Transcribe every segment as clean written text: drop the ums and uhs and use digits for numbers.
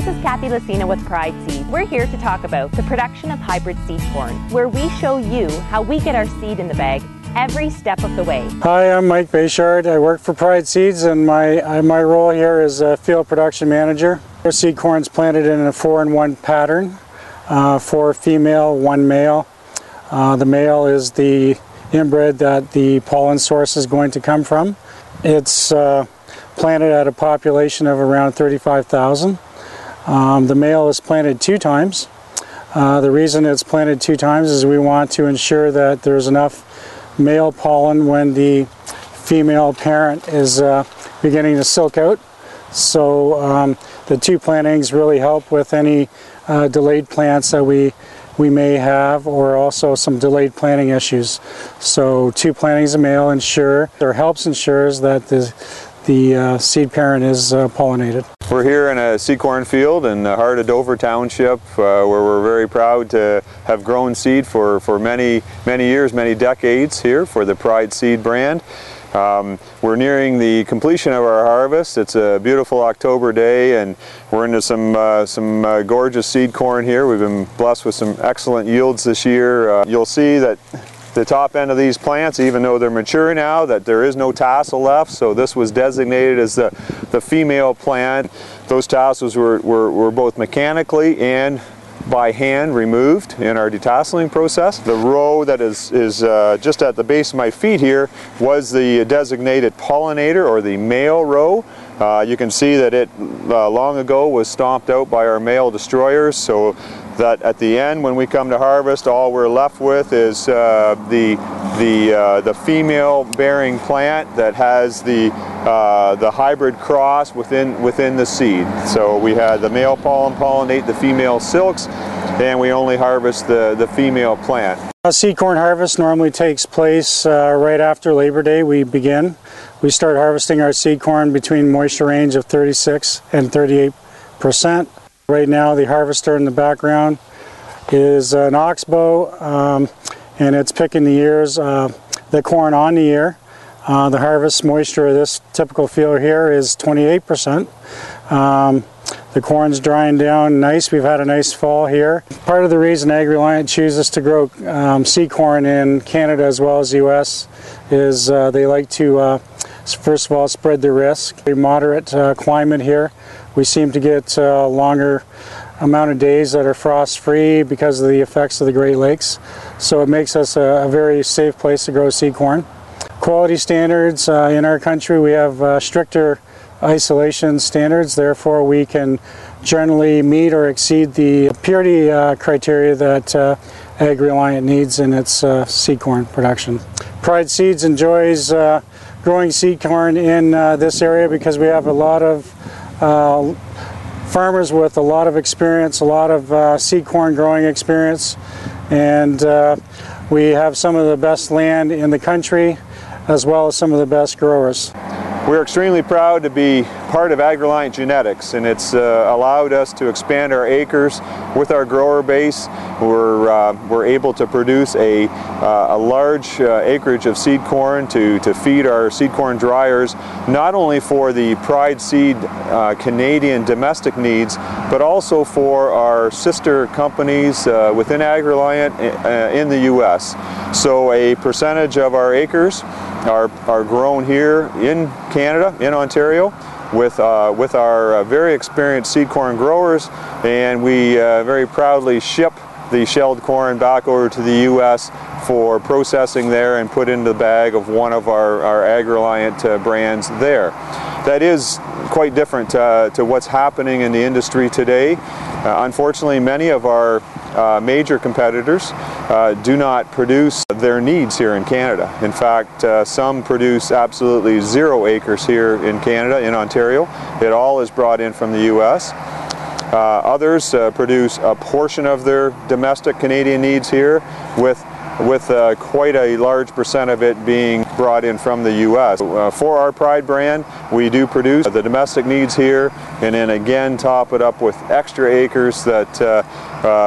is Kathy Lucina with Pride Seed. We're here to talk about the production of hybrid seed corn, where we show you how we get our seed in the bag every step of the way. Hi, I'm Mike Bayshard. I work for Pride Seeds, and my role here is a field production manager. Our seed corn is planted in a 4-in-1 pattern, 4 female, 1 male. The male is the inbred that the pollen source is going to come from. It's planted at a population of around 35,000. The male is planted 2 times. The reason it's planted 2 times is we want to ensure that there's enough male pollen when the female parent is beginning to silk out. So the 2 plantings really help with any delayed plants that we may have, or also some delayed planting issues. So 2 plantings of male helps ensures that the seed parent is pollinated. We're here in a seed corn field in the heart of Dover Township, where we're very proud to have grown seed for many years, many decades here for the Pride Seed brand. We're nearing the completion of our harvest. It's a beautiful October day, and we're into some gorgeous seed corn here. We've been blessed with some excellent yields this year. You'll see that the top end of these plants, even though they're mature now, that there is no tassel left, so this was designated as the female plant. Those tassels were both mechanically and by hand removed in our detasseling process. The row that is just at the base of my feet here was the designated pollinator, or the male row. You can see that it long ago was stomped out by our male destroyers, so that at the end, when we come to harvest, all we're left with is the female bearing plant that has the hybrid cross within the seed. So we had the male pollen pollinate the female silks, and we only harvest the female plant. Seed corn harvest normally takes place right after Labor Day. We start harvesting our seed corn between moisture range of 36 and 38%. Right now, the harvester in the background is an oxbow, and it's picking the ears, the corn on the ear. The harvest moisture of this typical field here is 28%. The corn's drying down nice. We've had a nice fall here. Part of the reason AgReliant chooses to grow seed corn in Canada as well as the US is they like to, first of all, spread the risk. A moderate climate here. We seem to get a longer amount of days that are frost-free because of the effects of the Great Lakes. So it makes us a very safe place to grow seed corn. Quality standards in our country, we have stricter isolation standards, therefore we can generally meet or exceed the purity criteria that AgReliant needs in its seed corn production. Pride Seeds enjoys growing seed corn in this area because we have a lot of farmers with a lot of experience, a lot of seed corn growing experience, and we have some of the best land in the country as well as some of the best growers. We're extremely proud to be part of AgReliant Genetics, and it's allowed us to expand our acres with our grower base. We're able to produce a large acreage of seed corn to feed our seed corn dryers, not only for the Pride Seed Canadian domestic needs, but also for our sister companies within AgReliant in the US. So a percentage of our acres are grown here in Canada, in Ontario, with our very experienced seed corn growers, and we very proudly ship the shelled corn back over to the US for processing there and put into the bag of one of our AgReliant brands there. That is quite different to what's happening in the industry today. Unfortunately, many of our major competitors do not produce their needs here in Canada. In fact, some produce absolutely 0 acres here in Canada, in Ontario. It all is brought in from the US. Others produce a portion of their domestic Canadian needs here, with quite a large percent of it being brought in from the US. For our Pride brand, we do produce the domestic needs here, and then again top it up with extra acres that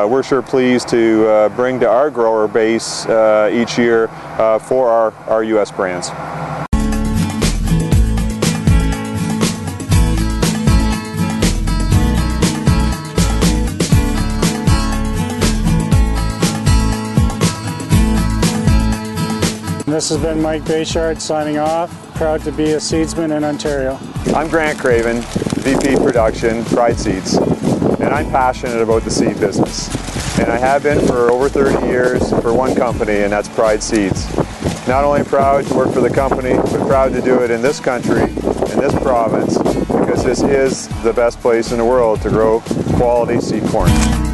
we're sure pleased to bring to our grower base each year for our US brands. This has been Mike Bayshard signing off. Proud to be a seedsman in Ontario. I'm Grant Craven, VP Production, Pride Seeds, and I'm passionate about the seed business. And I have been for over 30 years for one company, and that's Pride Seeds. Not only proud to work for the company, but proud to do it in this country, in this province, because this is the best place in the world to grow quality seed corn.